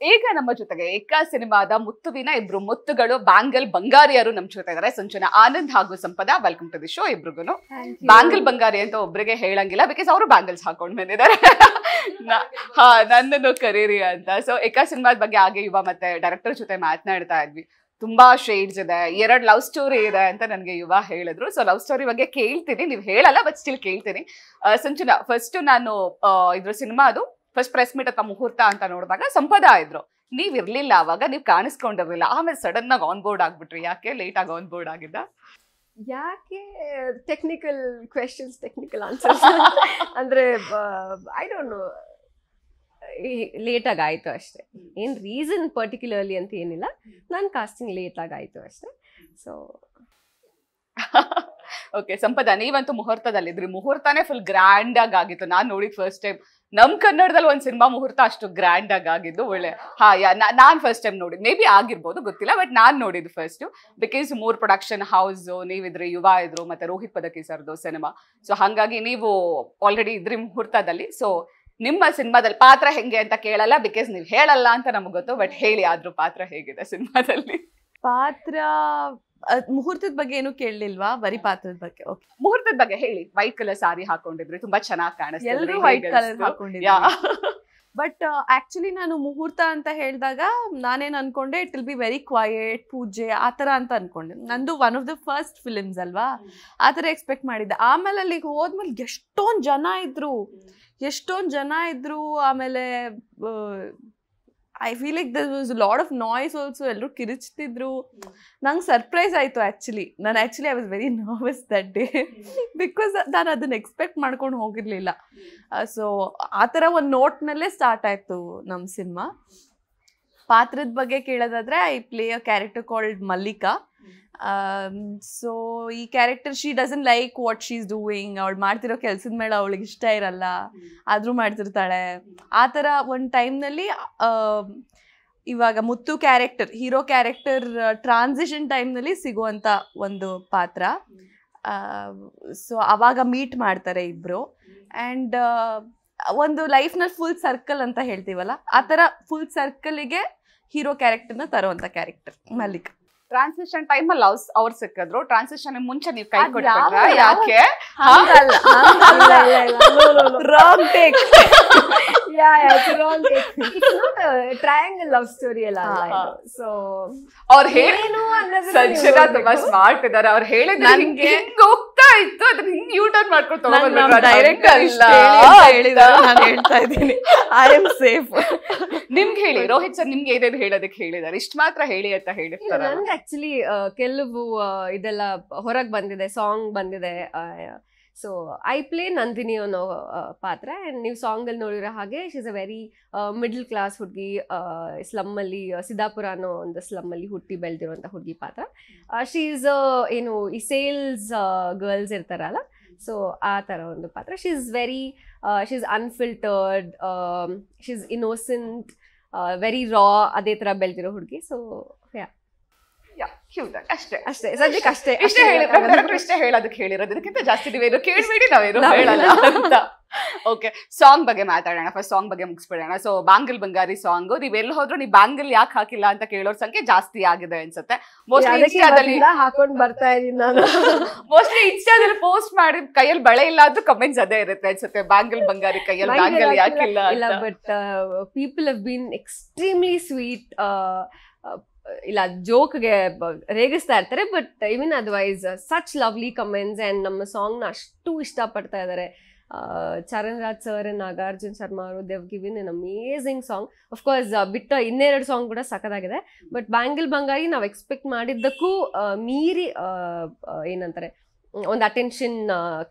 ಈಗ ನಮ್ಮ ಜೊತೆಗೆ ಏಕ ಸಿನಿಮಾದ ಮುತ್ತುವಿನ ಇಬ್ರು ಮುತ್ತುಗಳು ಬ್ಯಾಂಗಲ್ ಬಂಗಾರಿಯರು ನಮ್ ಜೊತೆ ಇದಾರೆ. ಸಂಚನ ಆನಂದ್ ಹಾಗೂ ಸಂಪದ, ವೆಲ್ಕಮ್ ಟು ದಿ ಶೋ ಇಬ್ರಿಗೂ. ಬ್ಯಾಂಗಲ್ ಬಂಗಾರಿ ಅಂತ ಒಬ್ರಿಗೆ ಹೇಳಂಗಿಲ್ಲ, ಬಿಕಾಸ್ ಅವರು ಬ್ಯಾಂಗಲ್ಸ್ ಹಾಕೊಂಡ್ ಬಂದಿದ್ದಾರೆ. ಹಾ, ನನ್ನನ್ನು ಕರೀರಿ ಅಂತ. ಸೊ ಏಕ ಸಿನಿಮಾದ ಬಗ್ಗೆ ಹಾಗೆ ಯುವ ಮತ್ತೆ ಡೈರೆಕ್ಟರ್ ಜೊತೆ ಮಾತನಾಡ್ತಾ ಇದ್ವಿ. ತುಂಬಾ ಶೇಡ್ಸ್ ಇದೆ, 2 ಲವ್ ಸ್ಟೋರಿ ಇದೆ ಅಂತ ನನ್ಗೆ ಯುವ ಹೇಳಿದ್ರು. ಸೊ ಲವ್ ಸ್ಟೋರಿ ಬಗ್ಗೆ ಕೇಳ್ತೀನಿ, ನೀವ್ ಹೇಳಲ್ಲ ಬಟ್ ಸ್ಟಿಲ್ ಕೇಳ್ತೀನಿ. ಸಂಚನ, ಫಸ್ಟ್ ನಾನು ಇದ್ರ ಸಿನಿಮಾದು ಫಸ್ಟ್ ಪ್ರೆಸ್ ಮೀಟ್ ಅಥವಾ ಮುಹೂರ್ತ ಅಂತ ನೋಡಿದಾಗ ಸಂಪದ ಇದ್ರು, ನೀವ್ ಇರ್ಲಿಲ್ಲ ಅವಾಗ, ನೀವ್ ಕಾಣಿಸ್ಕೊಂಡಿರ್ಲಿಲ್ಲ. ಆಮೇಲೆ ಸಡನ್ ಆಗಿ ಆನ್ ಬೋರ್ಡ್ ಆಗ್ಬಿಟ್ರಿ. ಯಾಕೆ ಲೇಟ್ ಆಗಿ ಆನ್ ಬೋರ್ಡ್ ಆಗಿದ್ದ? ಯಾಕೆ ಟೆಕ್ನಿಕಲ್ ಕ್ವೆಶನ್ಸ್, ಟೆಕ್ನಿಕಲ್ ಆನ್ಸರ್ಸ್ ಅಂದ್ರೆ ಐ ಡೋಂಟ್ ನೋ, ಲೇಟಾಗಿ ಆಯಿತು ಅಷ್ಟೇ. ಏನು ರೀಸನ್ ಪರ್ಟಿಕ್ಯುಲರ್ಲಿ ಅಂತ ಏನಿಲ್ಲ, ನನ್ನ ಕಾಸ್ಟಿಂಗ್ ಲೇಟಾಗಿ ಆಯಿತು ಅಷ್ಟೇ. ಸೊ ಓಕೆ ಸಂಪದ, ನೀವಂತೂ ಮುಹೂರ್ತದಲ್ಲಿದ್ರಿ. ಮುಹೂರ್ತನೇ ಫುಲ್ ಗ್ರ್ಯಾಂಡ್ ಆಗಿ ಆಗಿತ್ತು. ನಾನ್ ನೋಡಿದ್ ಫಸ್ಟ್ ಟೈಮ್ ನಮ್ ಕನ್ನಡದಲ್ಲಿ ಒಂದ್ ಸಿನಿಮಾ ಮುಹೂರ್ತ ಅಷ್ಟು ಗ್ರ್ಯಾಂಡ್ ಆಗಿ ಆಗಿದ್ದು. ಒಳ್ಳೆ ನಾನ್ ಫಸ್ಟ್ ಟೈಮ್ ನೋಡಿದ್, ಮೇ ಬಿ ಆಗಿರ್ಬೋದು ಗೊತ್ತಿಲ್ಲ, ಬಟ್ ನಾನ್ ನೋಡಿದ್ದು ಫಸ್ಟ್. ಬಿಕಾಸ್ 3 ಪ್ರೊಡಕ್ಷನ್ ಹೌಸ್, ನೀವಿದ್ರಿ, ಯುವ ಇದ್ರು, ಮತ್ತೆ ರೋಹಿತ್ ಪದಕಿ ಸರ್ದು ಸಿನಿಮಾ. ಸೊ ಹಂಗಾಗಿ ನೀವು ಆಲ್ರೆಡಿ ಇದ್ರಿ ಮುಹೂರ್ತದಲ್ಲಿ. ಸೊ ನಿಮ್ಮ ಸಿನಿಮಾದಲ್ಲಿ ಪಾತ್ರ ಹೆಂಗೆ ಅಂತ ಕೇಳಲ್ಲ, ಬಿಕಾಸ್ ನೀವ್ ಹೇಳಲ್ಲ ಅಂತ ನಮ್ಗೆ ಗೊತ್ತು. ಬಟ್ ಹೇಳಿ, ಆದ್ರೂ ಪಾತ್ರ ಹೇಗಿದೆ ಸಿನಿಮಾದಲ್ಲಿ? ಪಾತ್ರ ಮುಹೂರ್ತದ ಬಗ್ಗೆ ಏನು ಕೇಳಲಿಲ್ವಾ, ಬರೀ ಪಾತ್ರದ ಬಗ್ಗೆ? ಓಕೆ, ಮುಹೂರ್ತದ ಬಗ್ಗೆ ಹೇಳಿ. ವೈಟ್ ಕಲರ್ ಸಾರಿ ಹಾಕೊಂಡಿದ್ರಿ, ತುಂಬಾ ಚೆನ್ನಾಗಿ ಕಾಣಿಸ್ತಿದ್ರಿ. ಎಲ್ಲರೂ ವೈಟ್ ಕಲರ್ ಹಾಕೊಂಡಿದ್ರಿ. ಬಟ್ ಆಕ್ಚುಲಿ ನಾನು ಮುಹೂರ್ತ ಅಂತ ಹೇಳಿದಾಗ ನಾನೇನು ಅನ್ಕೊಂಡೆ, it will be very quiet, ಪೂಜೆ ಆ ಥರ ಅಂತ ಅನ್ಕೊಂಡೆ. ನಂದು one of the first films ಅಲ್ವಾ, ಆ ಥರ ಎಕ್ಸ್ಪೆಕ್ಟ್ ಮಾಡಿದ್ದೆ. ಆಮೇಲೆ ಅಲ್ಲಿಗೆ ಹೋದ್ಮೇಲೆ ಎಷ್ಟೊಂದು ಜನ ಇದ್ರು. ಆಮೇಲೆ I feel like there was lot of noise also. ಎಲ್ಲರೂ ಕಿರಿಚ್ತಿದ್ರು. ನಂಗೆ ಸರ್ಪ್ರೈಸ್ ಆಯಿತು actually. I was very nervous that day, because ನಾನು ಅದನ್ನು ಎಕ್ಸ್ಪೆಕ್ಟ್ ಮಾಡ್ಕೊಂಡು ಹೋಗಿರಲಿಲ್ಲ. ಸೊ ಆ ಥರ ಒಂದು ನೋಟ್ನಲ್ಲೇ ಸ್ಟಾರ್ಟ್ ಆಯಿತು ನಮ್ಮ ಸಿನಿಮಾ. ಪಾತ್ರದ ಬಗ್ಗೆ ಕೇಳೋದಾದರೆ, I play a character called Mallika. So ಈ character, she doesn't like what she is doing. ಅವಳು ಮಾಡ್ತಿರೋ ಕೆಲಸದ ಮೇಲೆ ಅವಳಿಗೆ ಇಷ್ಟ ಇರಲ್ಲ, ಆದರೂ ಮಾಡ್ತಿರ್ತಾಳೆ. ಆ ಥರ ಒಂದು ಟೈಮ್ನಲ್ಲಿ ಇವಾಗ ಮುತ್ತು ಕ್ಯಾರೆಕ್ಟರ್, ಹೀರೋ ಕ್ಯಾರೆಕ್ಟರ್ ಟ್ರಾನ್ಸಿಷನ್ ಟೈಮ್ನಲ್ಲಿ ಸಿಗುವಂಥ ಒಂದು ಪಾತ್ರ. ಸೊ ಆವಾಗ ಮೀಟ್ ಮಾಡ್ತಾರೆ ಇಬ್ಬರು. ಆ್ಯಂಡ್ ಒಂದು ಲೈಫ್ನಲ್ಲಿ ಫುಲ್ ಸರ್ಕಲ್ ಅಂತ ಹೇಳ್ತೀವಲ್ಲ, ಆ ಥರ ಫುಲ್ ಸರ್ಕಲಿಗೆ ಹೀರೋ ಕ್ಯಾರೆಕ್ಟರ್ನ ತರುವಂಥ ಕ್ಯಾರೆಕ್ಟರ್ ಮಲ್ಲಿಕಾ. ಟ್ರಾನ್ಸಿಷನ್ ಟೈಮ್ ಅಲ್ಲಿ ಅವ್ರು ಸಿಕ್ಕಿದ್ರು. ಟ್ರಾನ್ಸಿಷನ್ ಮುಂಚೆ ನೀವು ಕೈ ಕೊಟ್ಬಿಟ್ರಾ? ಯಾಕೆ? Wrong take. Triangle love story ಅಲ್ಲ. ಸೊ ಅವ್ರು ಏನು ಸಂಜನಾ ತುಂಬಾ ಸ್ಮಾರ್ಟ್ ಇದಾರೆ. ಅವ್ರು ಹೇಳಿದ್ರೆ ನನ್ಗೆ ಹೋಗ್ತಾ ಇತ್ತು, ಅದನ್ನ ಹಿಂಗ್ ಯೂ ಟರ್ನ್ ಮಾಡ್ಕೊಂಡು ಡೈರೆಕ್ಟರ್ ನಾನು ಹೇಳ್ತಾ ಇದ್ದೀನಿ, ಐ ಆಮ್ ಸೇಫ್. ನಿಮ್ಗೆ ಹೇಳಿ, ರೋಹಿತ್ ಸರ್ ನಿಮ್ಗೆ ಏನೇನು ಹೇಳೋದಕ್ಕೆ ಹೇಳಿದಾರೆ? ಇಷ್ಟು ಮಾತ್ರ ಹೇಳಿ ಅಂತ ಹೇಳಿರ್ತಾರೆ. ನನ್ಗೆ ಆಕ್ಚುಲಿ ಕೆಲವು ಇದೆಲ್ಲ ಹೊರಗೆ ಬಂದಿದೆ, ಸಾಂಗ್ ಬಂದಿದೆ. ಸೊ ಐ ಪ್ಲೇ ನಂದಿನಿ ಅನ್ನೋ ಪಾತ್ರ. ಆ್ಯಂಡ್ ನೀವು ಸಾಂಗಲ್ಲಿ ನೋಡಿರೋ ಹಾಗೆ, she is a very middle class ಹುಡುಗಿ. ಸ್ಲಮ್ಮಲ್ಲಿ, ಸಿದ್ದಾಪುರ ಅನ್ನೋ ಒಂದು ಸ್ಲಮ್ಮಲ್ಲಿ ಹುಟ್ಟಿ ಬೆಳೆದಿರುವಂಥ ಹುಡುಗಿ ಪಾತ್ರ. ಶಿ ಈಸ್ ಏನು ಈ ಸೇಲ್ಸ್ ಗರ್ಲ್ಸ್ ಇರ್ತಾರಲ್ಲ, ಸೊ ಆ ಥರ ಒಂದು ಪಾತ್ರ. She is unfiltered, she is innocent, very raw, ಅದೇ ಥರ ಬೆಳೆದಿರೋ ಹುಡುಗಿ. ಸೊ ಅಷ್ಟೇ ಸದ್ಯಕ್ಕೆ ಅಷ್ಟೇ ಇಷ್ಟೇ ಹೇಳೋದಕ್ಕೆ ಹೇಳಿರೋದಕ್ಕಿಂತ ಜಾಸ್ತಿ ನೀವೇನು ಕೇಳ್ಬೇಡಿ, ನಾವೇನು ಹೇಳಲ್ಲ ಅಂತ. ಓಕೆ, ಸಾಂಗ್ ಬಗ್ಗೆ ಮಾತಾಡೋಣ. ಫಸ್ಟ್ ಸಾಂಗ್ ಬಗ್ಗೆ ಮುಗಿಸ್ಬಿಡೋಣ. ಸೊ ಬ್ಯಾಂಗಲ್ ಬಂಗಾರಿ ಸಾಂಗ್, ನೀವೆಲ್ಲ ಹೋದ್ರು ನೀವು ಬ್ಯಾಂಗಲ್ ಯಾಕೆ ಹಾಕಿಲ್ಲ ಅಂತ ಕೇಳೋರ್ ಸಂಖ್ಯೆ ಜಾಸ್ತಿ ಆಗಿದೆ ಅನ್ಸುತ್ತೆ. ಮೋಸ್ಟ್ಲಿ ಹಾಕೊಂಡ್ ಬರ್ತಾ ಇದೀನಿ ನಾನು. ಮೋಸ್ಟ್ಲಿ ಇನ್ಸ್ಟಾದಲ್ಲಿ ಪೋಸ್ಟ್ ಮಾಡಿ ಕೈಯಲ್ಲಿ ಬಳೆ ಇಲ್ಲ ಆದ್ರೂ ಕಮೆಂಟ್ಸ್ ಅದೇ ಇರುತ್ತೆ ಅನ್ಸುತ್ತೆ, ಬ್ಯಾಂಗಲ್ ಬಂಗಾರಿ ಕೈಯಲ್ಲಿ ಬ್ಯಾಂಗಲ್ ಯಾಕಿಲ್ಲ. But people have been extremely sweet. ಇಲ್ಲ, ಜೋಕ್ಗೆ ರೇಗಿಸ್ತಾ ಇರ್ತಾರೆ, but even otherwise such lovely comments. And ನಮ್ಮ ಸಾಂಗ್ನ ಅಷ್ಟು ಇಷ್ಟಪಡ್ತಾ ಇದ್ದಾರೆ. ಚರಣ್ ರಾಜ್ ಸರ್, ನಾಗಾರ್ಜುನ್ ಶರ್ಮಾ ಅವರು, they've given an amazing song. Of course ಬಿಟ್ಟ 2 ಸಾಂಗ್ ಕೂಡ ಸಖತ್ತಾಗಿದೆ. ಬಟ್ ಬ್ಯಾಂಗಲ್ ಬಂಗಾರಿ ನಾವು ಎಕ್ಸ್ಪೆಕ್ಟ್ ಮಾಡಿದ್ದಕ್ಕೂ ಮೀರಿ ಏನಂತಾರೆ, ಒಂದು ಅಟೆನ್ಷನ್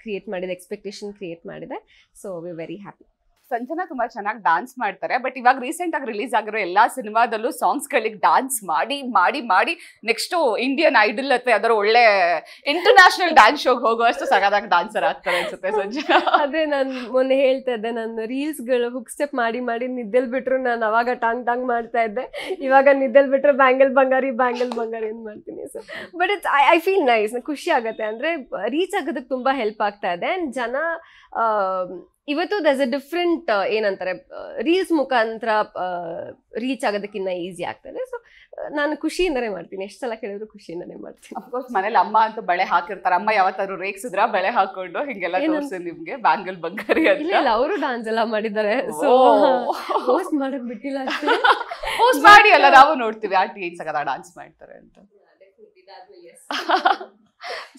ಕ್ರಿಯೇಟ್ ಮಾಡಿದೆ, ಎಕ್ಸ್ಪೆಕ್ಟೇಷನ್ ಕ್ರಿಯೇಟ್ ಮಾಡಿದೆ. So we very happy. Sanjana ತುಂಬಾ ಚೆನ್ನಾಗಿ ಡಾನ್ಸ್ ಮಾಡ್ತಾರೆ. ಬಟ್ ಇವಾಗ ರೀಸೆಂಟ್ ಆಗಿ ರಿಲೀಸ್ ಆಗಿರೋ ಎಲ್ಲಾ ಸಿನಿಮಾದಲ್ಲೂ ಸಾಂಗ್ಸ್ ಗಳಿಗೆ ಡಾನ್ಸ್ ಮಾಡಿ ಮಾಡಿ ಮಾಡಿ ನೆಕ್ಸ್ಟ್ ಇಂಡಿಯನ್ ಐಡಲ್ ಅಥವಾ ಯಾವ್ದಾದ್ರು ಒಳ್ಳೆ ಇಂಟರ್ನ್ಯಾಷನಲ್ ಡ್ಯಾನ್ಸ್ ಶೋಗೆ ಹೋಗುವಷ್ಟು ಸಗದಾಗಿ ಡಾನ್ಸರ್ ಆಗ್ತಾರೆ ಅನ್ಸುತ್ತೆ ಸಂಜನಾ. ಅದೇ ನಾನು ಮೊನ್ನೆ ಹೇಳ್ತಾ ಇದ್ದೆ, ನಾನು ರೀಲ್ಸ್ಗಳು ಹುಕ್ ಸ್ಟೆಪ್ ಮಾಡಿ ಮಾಡಿ ನಿದ್ದೆಲ್ ಬಿಟ್ರು ನಾನು ಅವಾಗ ಟಾಂಗ್ ಮಾಡ್ತಾ ಇದ್ದೆ. ಇವಾಗ ನಿದ್ದೆಲ್ ಬಿಟ್ರೆ ಬ್ಯಾಂಗಲ್ ಬಂಗಾರಿ ಅಂತ ಮಾಡ್ತೀನಿ. So but it's I feel nice, ಖುಷಿ ಆಗುತ್ತೆ. ಅಂದ್ರೆ ರೀಚ್ ಆಗೋದಕ್ಕೆ ತುಂಬಾ ಹೆಲ್ಪ್ ಆಗ್ತಾ ಇದೆ. ಅಂಡ್ ಜನ ಇವತ್ತು ದಸ್ ಅ ಡಿಫ್ರೆಂಟ್ ಏನಂತಾರೆ ರೀಲ್ಸ್ ಮುಖಾಂತರ ರೀಚ್ ಆಗೋದಕ್ಕಿಂತ ಈಸಿ ಆಗ್ತದೆ. ಸೊ ನಾನು ಖುಷಿಯಿಂದನೇ ಮಾಡ್ತೀನಿ, ಎಷ್ಟು ಸಲ ಕೇಳಿದ್ರು ಖುಷಿಯಿಂದನೇ ಮಾಡ್ತೀನಿ. ಅಫ್ಕೋರ್ಸ್ ಮನೇಲಿ ಅಮ್ಮ ಅಂತೂ ಬಳೆ ಹಾಕಿರ್ತಾರೆ. ಅಮ್ಮ ಯಾವತ್ತಾದ್ರು ರೇಗ್ಸಿದ್ರ ಬಳೆ ಹಾಕೊಂಡು ಹಿಂಗೆಲ್ಲ ತೋರಿಸಿ ನಿಮ್ಗೆ ಬ್ಯಾಂಗಲ್ ಬಂಗಾರಿ ಅಂತ? ಇಲ್ಲ, ಅವರು ಡಾನ್ಸ್ ಎಲ್ಲ ಮಾಡಿದ್ದಾರೆ. ಸೊ ಪೋಸ್ಟ್ ಮಾಡಕ್ ಬಿಟ್ಟಿಲ್ಲ ಅಷ್ಟೇ. ಪೋಸ್ಟ್ ಮಾಡಿ ಅಲ್ಲ, ನಾವು ನೋಡ್ತೀವಿ ಆ ಟೀನ್ಸ್ ಡಾನ್ಸ್ ಮಾಡ್ತಾರೆ ಅಂತ.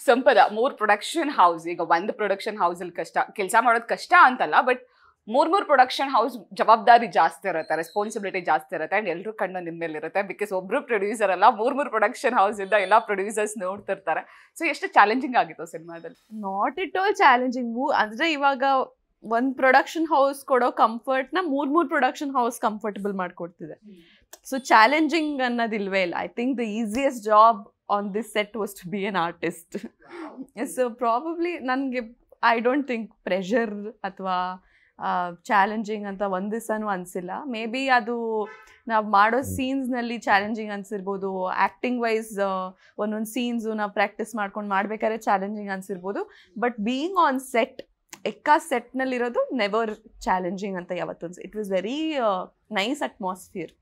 ಸಂಪದ 3 ಪ್ರೊಡಕ್ಷನ್ ಹೌಸ್, ಈಗ ಒಂದು ಪ್ರೊಡಕ್ಷನ್ ಹೌಸ್ ಅಲ್ಲಿ ಕೆಲಸ ಮಾಡೋದು ಕಷ್ಟ ಅಂತಲ್ಲ, ಬಟ್ 3 ಪ್ರೊಡಕ್ಷನ್ ಹೌಸ್ ಜವಾಬ್ದಾರಿ ಜಾಸ್ತಿ ಇರುತ್ತೆ, ರೆಸ್ಪಾನ್ಸಿಬಿಲಿಟಿ ಜಾಸ್ತಿ ಇರುತ್ತೆ, ಅಂಡ್ ಎಲ್ಲರೂ ಕಣ್ಣು ನಿಮ್ಮ ಮೇಲೆ ಇರುತ್ತೆ. ಬಿಕಾಸ್ ಒಬ್ರು ಪ್ರೊಡ್ಯೂಸರ್ ಅಲ್ಲ, 3 ಪ್ರೊಡಕ್ಷನ್ ಹೌಸ್ ಇಂದ ಎಲ್ಲ ಪ್ರೊಡ್ಯೂಸರ್ಸ್ ನೋಡ್ತಿರ್ತಾರೆ. ಸೊ ಎಷ್ಟು ಚಾಲೆಂಜಿಂಗ್ ಆಗಿತ್ತು ಸಿನಿಮಾದಲ್ಲಿ? Not at all challenging. ಅಂದ್ರೆ ಇವಾಗ ಒಂದ್ ಪ್ರೊಡಕ್ಷನ್ ಹೌಸ್ ಕೊಡೋ ಕಂಫರ್ಟ್ ನ 3 ಪ್ರೊಡಕ್ಷನ್ ಹೌಸ್ ಕಂಫರ್ಟಬಲ್ ಮಾಡ್ಕೊಡ್ತಿದೆ. ಸೊ ಚಾಲೆಂಜಿಂಗ್ ಅನ್ನೋದಿಲ್ವೇ ಇಲ್ಲ. I think the easiest job on this set was to be an artist. So probably ನನಗೆ I don't think pressure ಅಥವಾ ಚಾಲೆಂಜಿಂಗ್ ಅಂತ ಒಂದು ದಿವಸನೂ ಅನಿಸಿಲ್ಲ. ಮೇ ಬಿ ಅದು ನಾವು ಮಾಡೋ ಸೀನ್ಸ್ನಲ್ಲಿ ಚಾಲೆಂಜಿಂಗ್ ಅನಿಸಿರ್ಬೋದು, ಆ್ಯಕ್ಟಿಂಗ್ ವೈಸ್ ಒಂದೊಂದು ಸೀನ್ಸು ನಾವು ಪ್ರಾಕ್ಟೀಸ್ ಮಾಡ್ಕೊಂಡು ಮಾಡ್ಬೇಕಾದ್ರೆ ಚಾಲೆಂಜಿಂಗ್ ಅನಿಸಿರ್ಬೋದು. ಬಟ್ ಬೀಯಿಂಗ್ ಆನ್ ಸೆಟ್, ಸೆಟ್ನಲ್ಲಿರೋದು ನೆವರ್ ಚಾಲೆಂಜಿಂಗ್ ಅಂತ ಯಾವತ್ತೂ. It was very nice atmosphere.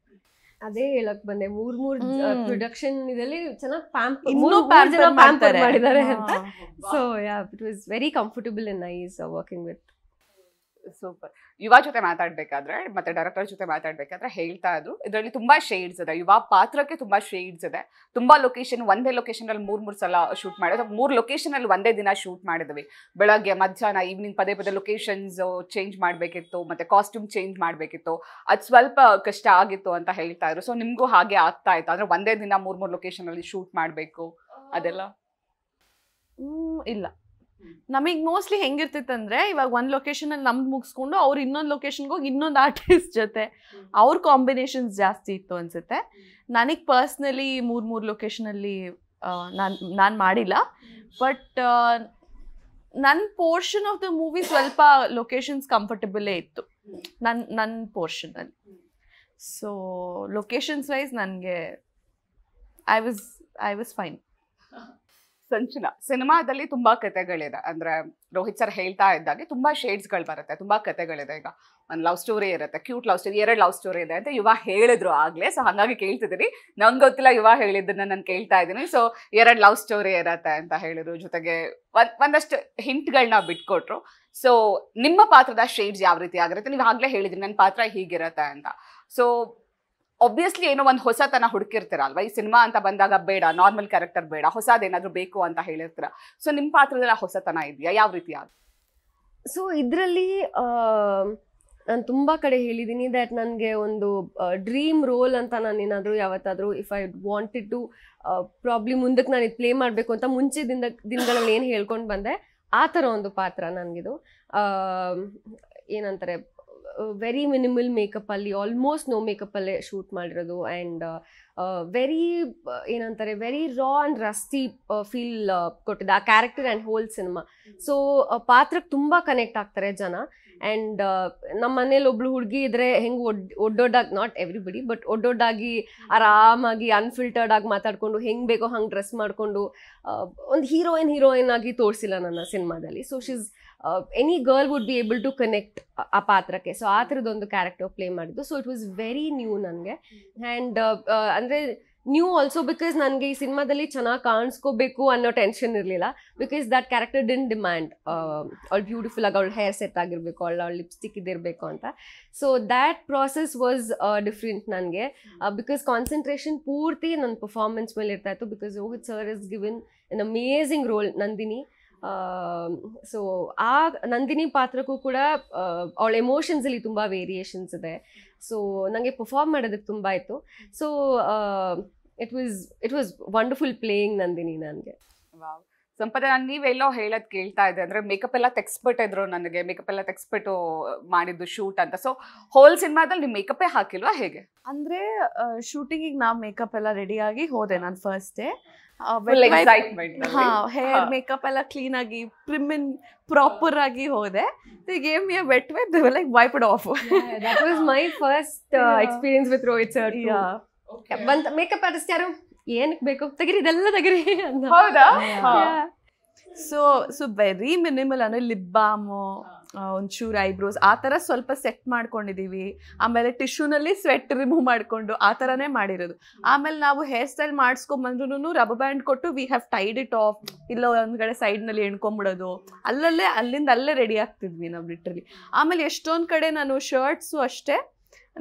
ಅದೇ ಹೇಳಕ್ ಬಂದೆ, 3 ಪ್ರೊಡಕ್ಷನ್ ಇದರಲ್ಲಿ ಚೆನ್ನಾಗಿ ಪ್ಯಾಂಪರ್ ಮಾಡಿದ್ದಾರೆ ಅಂತ. So it was very comfortable and nice working with. Super. ಯುವ ಜೊತೆ ಮಾತಾಡ್ಬೇಕಾದ್ರೆ ಮತ್ತೆ ಡೈರೆಕ್ಟರ್ ಜೊತೆ ಮಾತಾಡ್ಬೇಕಾದ್ರೆ ಹೇಳ್ತಾ ಇದ್ರು, ಇದರಲ್ಲಿ ತುಂಬಾ ಶೇಡ್ಸ್ ಇದೆ, ಯುವ ಪಾತ್ರಕ್ಕೆ ತುಂಬಾ ಶೇಡ್ಸ್ ಇದೆ, ತುಂಬಾ ಲೊಕೇಶನ್, ಒಂದೇ ಲೊಕೇಶನ್ ಅಲ್ಲಿ 3 ಸಲ ಶೂಟ್ ಮಾಡಿದ್ರೆ 3 ಲೊಕೇಶನ್ ಅಲ್ಲಿ ಒಂದೇ ದಿನ ಶೂಟ್ ಮಾಡಿದ್ವಿ. ಬೆಳಗ್ಗೆ, ಮಧ್ಯಾಹ್ನ, ಈವ್ನಿಂಗ್ ಪದೇ ಲೊಕೇಶನ್ಸ್ ಚೇಂಜ್ ಮಾಡ್ಬೇಕಿತ್ತು, ಮತ್ತೆ ಕಾಸ್ಟ್ಯೂಮ್ ಚೇಂಜ್ ಮಾಡ್ಬೇಕಿತ್ತು. ಅದು ಸ್ವಲ್ಪ ಕಷ್ಟ ಆಗಿತ್ತು ಅಂತ ಹೇಳ್ತಾ ಇದ್ರು. ಸೊ ನಿಮ್ಗೂ ಹಾಗೆ ಆಗ್ತಾ ಇತ್ತು ಅಂದ್ರೆ ಒಂದೇ ದಿನ 3 ಲೊಕೇಶನ್ ಅಲ್ಲಿ ಶೂಟ್ ಮಾಡ್ಬೇಕು ಅದೆಲ್ಲ? ಇಲ್ಲ, ನಮಗೆ ಮೋಸ್ಟ್ಲಿ ಹೆಂಗಿರ್ತಿತ್ತಂದ್ರೆ ಇವಾಗ ಒಂದು ಲೊಕೇಶನಲ್ಲಿ ನಮ್ದು ಮುಗಿಸ್ಕೊಂಡು ಅವ್ರು ಇನ್ನೊಂದು ಲೊಕೇಶನ್ಗೆ ಹೋಗಿ ಇನ್ನೊಂದು ಆರ್ಟಿಸ್ಟ್ ಜೊತೆ ಅವ್ರ ಕಾಂಬಿನೇಷನ್ಸ್ ಜಾಸ್ತಿ ಇತ್ತು ಅನ್ಸುತ್ತೆ. ನನಗೆ ಪರ್ಸ್ನಲಿ 3 ಲೊಕೇಶನಲ್ಲಿ ನಾನು ಮಾಡಿಲ್ಲ. ಬಟ್ ನನ್ನ ಪೋರ್ಷನ್ ಆಫ್ ದ ಮೂವಿ ಸ್ವಲ್ಪ ಲೊಕೇಶನ್ಸ್ ಕಂಫರ್ಟಬಲೇ ಇತ್ತು ನನ್ನ ಪೋರ್ಷನಲ್ಲಿ. ಸೊ ಲೊಕೇಶನ್ಸ್ ವೈಸ್ ನನಗೆ ಐ ವಾಸ್ ಫೈನ್. ಸಂಚನಾ, ಸಿನಿಮಾದಲ್ಲಿ ತುಂಬಾ ಕಥೆಗಳಿದೆ. ಅಂದ್ರೆ ರೋಹಿತ್ ಸರ್ ಹೇಳ್ತಾ ಇದ್ದಾಗೆ ತುಂಬಾ ಶೇಡ್ಸ್ಗಳು ಬರುತ್ತೆ, ತುಂಬಾ ಕಥೆಗಳಿದೆ. ಈಗ ಒಂದು ಲವ್ ಸ್ಟೋರಿ ಇರುತ್ತೆ, cute love story, 2 love story ಇದೆ ಅಂತ ಯುವ ಹೇಳಿದ್ರು ಆಗ್ಲೇ. ಸೊ ಹಾಗಾಗಿ ಕೇಳ್ತಿದ್ದೀನಿ, ನಂಗೆ ಗೊತ್ತಿಲ್ಲ, ಯುವ ಹೇಳಿದ್ದನ್ನ ನಾನು ಕೇಳ್ತಾ ಇದ್ದೀನಿ. ಸೊ 2 ಲವ್ ಸ್ಟೋರಿ ಇರತ್ತೆ ಅಂತ ಹೇಳಿದ್ರು, ಜೊತೆಗೆ ಒಂದಷ್ಟು ಹಿಂಟ್ಗಳನ್ನ ಬಿಟ್ಕೊಟ್ರು. ಸೊ ನಿಮ್ಮ ಪಾತ್ರದ ಶೇಡ್ಸ್ ಯಾವ ರೀತಿ ಆಗಿರುತ್ತೆ? ನೀವು ಆಗ್ಲೇ ಹೇಳಿದ್ರಿ ನನ್ನ ಪಾತ್ರ ಹೀಗಿರತ್ತೆ ಅಂತ. ಸೊ ಒಬ್ವಿಯಸ್ಲಿ ಏನೋ ಒಂದು ಹೊಸತನ ಹುಡುಕಿರ್ತೀರ ಅಲ್ವಾ, ಈ ಸಿನಿಮಾ ಅಂತ ಬಂದಾಗ ಬೇಡ, ನಾರ್ಮಲ್ ಕ್ಯಾರೆಕ್ಟರ್ ಬೇಡ, ಹೊಸದೇನಾದ್ರೂ ಬೇಕು ಅಂತ ಹೇಳಿರ್ತೀರ. ಸೊ ನಿಮ್ಮ ಪಾತ್ರದಲ್ಲಿ ಹೊಸತನ ಇದೆಯಾ, ಯಾವ ರೀತಿ ಆಗ? ಸೊ ಇದರಲ್ಲಿ ನಾನು ತುಂಬ ಕಡೆ ಹೇಳಿದ್ದೀನಿ ದ್ಯಾಟ್ ನನಗೆ ಒಂದು ಡ್ರೀಮ್ ರೋಲ್ ಅಂತ ನಾನು ಏನಾದರೂ ಯಾವತ್ತಾದರೂ if I wanted to probably ಮುಂದಕ್ಕೆ ನಾನು ಇದು ಪ್ಲೇ ಮಾಡಬೇಕು ಅಂತ ಮುಂಚೆ ದಿನಗಳಲ್ಲಿ ಏನು ಹೇಳ್ಕೊಂಡು ಬಂದೆ, ಆ ಥರ ಒಂದು ಪಾತ್ರ ನನಗಿದು. ಏನಂತಾರೆ, ವೆರಿ ಮಿನಿಮಲ್ ಮೇಕಪ್ಪಲ್ಲಿ, ಆಲ್ಮೋಸ್ಟ್ ನೋ ಮೇಕಪ್ಪಲ್ಲೇ ಶೂಟ್ ಮಾಡಿರೋದು. ಆ್ಯಂಡ್ ವೆರಿ ಏನಂತಾರೆ, very raw and rusty feel ಕೊಟ್ಟಿದೆ ಆ character and whole cinema. So ಪಾತ್ರಕ್ಕೆ ತುಂಬ ಕನೆಕ್ಟ್ ಆಗ್ತಾರೆ ಜನ. ಆ್ಯಂಡ್ ನಮ್ಮ ಮನೇಲಿ ಒಬ್ಳು ಹುಡುಗಿ ಇದ್ರೆ ಹೆಂಗೆ ಒಡ್ಡೊಡ್ಡಾಗಿ, ನಾಟ್ ಎವ್ರಿಬಡಿ ಬಟ್ ಒಡ್ಡೊಡ್ಡಾಗಿ ಆರಾಮಾಗಿ ಅನ್ಫಿಲ್ಟರ್ಡ್ ಆಗಿ ಮಾತಾಡ್ಕೊಂಡು ಹೆಂಗೆ ಬೇಕೋ ಹಂಗೆ ಡ್ರೆಸ್ ಮಾಡಿಕೊಂಡು ಒಂದು ಹೀರೋಯಿನ್ ಆಗಿ ತೋರಿಸಿಲ್ಲ ನನ್ನ ಸಿನಿಮಾದಲ್ಲಿ. So she's any girl would be able to connect ಆ ಪಾತ್ರಕ್ಕೆ. ಸೊ ಆ ಥರದೊಂದು ಕ್ಯಾರೆಕ್ಟರ್ ಪ್ಲೇ ಮಾಡಿದ್ದು. So it was very new ನನಗೆ. ಆ್ಯಂಡ್ ಅಂದರೆ ನ್ಯೂ ಆಲ್ಸೋ ಬಿಕಾಸ್ ನನಗೆ ಈ ಸಿನಿಮಾದಲ್ಲಿ ಚೆನ್ನಾಗಿ ಕಾಣಿಸ್ಕೋಬೇಕು ಅನ್ನೋ ಟೆನ್ಷನ್ ಇರಲಿಲ್ಲ. Because that character didn't demand ಅವಳು ಬ್ಯೂಟಿಫುಲ್ ಆಗಿ ಅವಳು ಹೇರ್ ಸೆಟ್ ಆಗಿರಬೇಕು, ಅವಳ ಲಿಪ್ಸ್ಟಿಕ್ ಇದಿರಬೇಕು ಅಂತ. So that process was different ನನಗೆ. ಬಿಕಾಸ್ ಕಾನ್ಸಂಟ್ರೇಷನ್ ಪೂರ್ತಿ ನನ್ನ ಪರ್ಫಾರ್ಮೆನ್ಸ್ ಮೇಲೆ ಇರ್ತಾ ಇತ್ತು. Because Rohit sir is given an amazing role Nandini. So ಆ ನಂದಿನಿ ಪಾತ್ರಕ್ಕೂ ಕೂಡ ಅವಳ ಎಮೋಷನ್ಸಲ್ಲಿ ತುಂಬ ವೇರಿಯೇಷನ್ಸ್ ಇದೆ. ಸೊ ನನಗೆ ಪರ್ಫಾರ್ಮ್ ಮಾಡೋದಕ್ಕೆ ತುಂಬ ಇತ್ತು. So it was wonderful playing Nandini ನನಗೆ. ಸಂಪದ, ನೀವೆಲ್ಲೋ ಹೇಳೋದು ಕೇಳ್ತಾ ಇದೆ ಅಂದ್ರೆ ಮೇಕಪ್ ಎಲ್ಲ ತೆಗ್ಸ್ಬಿಟ್ಟಿದ್ರು, ನನಗೆ ಮೇಕಪ್ ಎಲ್ಲ ತೆಗ್ಸ್ಬಿಟ್ಟು ಮಾಡಿದ್ದು ಶೂಟ್ ಅಂತ. ಸೊ ಹೋಲ್ ಸಿನಿಮಾದಲ್ಲಿ ನೀವು ಮೇಕಪ್ಪೇ ಹಾಕಿಲ್ವಾ ಹೇಗೆ? ಅಂದ್ರೆ ಶೂಟಿಂಗಿಗೆ ನಾವು ಮೇಕಪ್ ಎಲ್ಲ ರೆಡಿ ಆಗಿ ಹೋದೆ ನಾನು ಫಸ್ಟ್ ಡೇ. ಹೇರ್ ಮೇಕಪ್ ಎಲ್ಲ ಕ್ಲೀನ್ ಆಗಿ ಪ್ರಾಪರ್ ಆಗಿ ಹೋದೆ. They gave me a wet wipe. They were like, wipe it off. That was my first experience with Rohit sir too. ಬಂತ ಮೇಕಪ್ ಆರ್ಟಿಸ್ಟ್ ಯಾರು, ಏನಕ್ಕೆ ಬೇಕು ತೆಗಿರಿ, ಇದೆಲ್ಲ ತೆಗಿರಿ ಅಂತ. ಹೌದಾ? So very minimal. ಅಂದ್ರೆ ಲಿಪ್ ಬಾಮು, ಒಂಚೂರು ಐಬ್ರೋಸ್ ಆ ಥರ ಸ್ವಲ್ಪ ಸೆಟ್ ಮಾಡ್ಕೊಂಡಿದ್ದೀವಿ. ಆಮೇಲೆ ಟಿಶ್ಯೂನಲ್ಲಿ ಸ್ವೆಟ್ ರಿಮೂವ್ ಮಾಡಿಕೊಂಡು ಆ ಥರನೇ ಮಾಡಿರೋದು. ಆಮೇಲೆ ನಾವು ಹೇರ್ ಸ್ಟೈಲ್ ಮಾಡಿಸ್ಕೊಂಬಂದ್ರೂ ರಬ್ಬರ್ ಬ್ಯಾಂಡ್ ಕೊಟ್ಟು we have tied it off, ಇಲ್ಲ ಒಂದು ಕಡೆ ಸೈಡ್ನಲ್ಲಿ ಎಣ್ಕೊಂಬಿಡೋದು, ಅಲ್ಲಿಂದ ಅಲ್ಲೇ ರೆಡಿ ಆಗ್ತಿದ್ವಿ ನಾವು ಲಿಟ್ರಲಿ. ಆಮೇಲೆ ಎಷ್ಟೊಂದು ಕಡೆ ನಾನು ಶರ್ಟ್ಸು ಅಷ್ಟೇ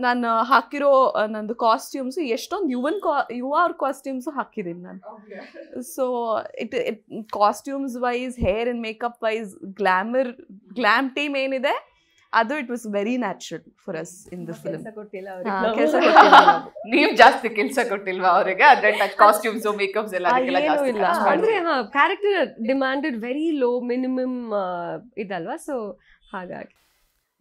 ನಾನು ಹಾಕಿರೋ ನಂದು ಕಾಸ್ಟ್ಯೂಮ್ಸು ಎಷ್ಟೊಂದು ಯುವ ಅವ್ರ ಕಾಸ್ಟ್ಯೂಮ್ಸು ಹಾಕಿದ್ದೀನಿ ನಾನು. So it costumes wise, hair and makeup wise, glam team ಏನಿದೆ ಅದು it was very natural for us in the film. ಕೆಲಸ ನೀವ್ ಜಾಸ್ತಿ ಕೆಲ್ಸ ಕೊಟ್ಟಿಲ್ವಾ ಅವರಿಗೆ? ಅದ್ರ ಕಾಸ್ಟ್ಯೂಮ್ಸ್ ಮೇಕಪ್ಸ್ ಎಲ್ಲ ಅಂದ್ರೆ character demanded very low minimum ಇದಲ್ವಾ, ಸೊ ಹಾಗಾಗಿ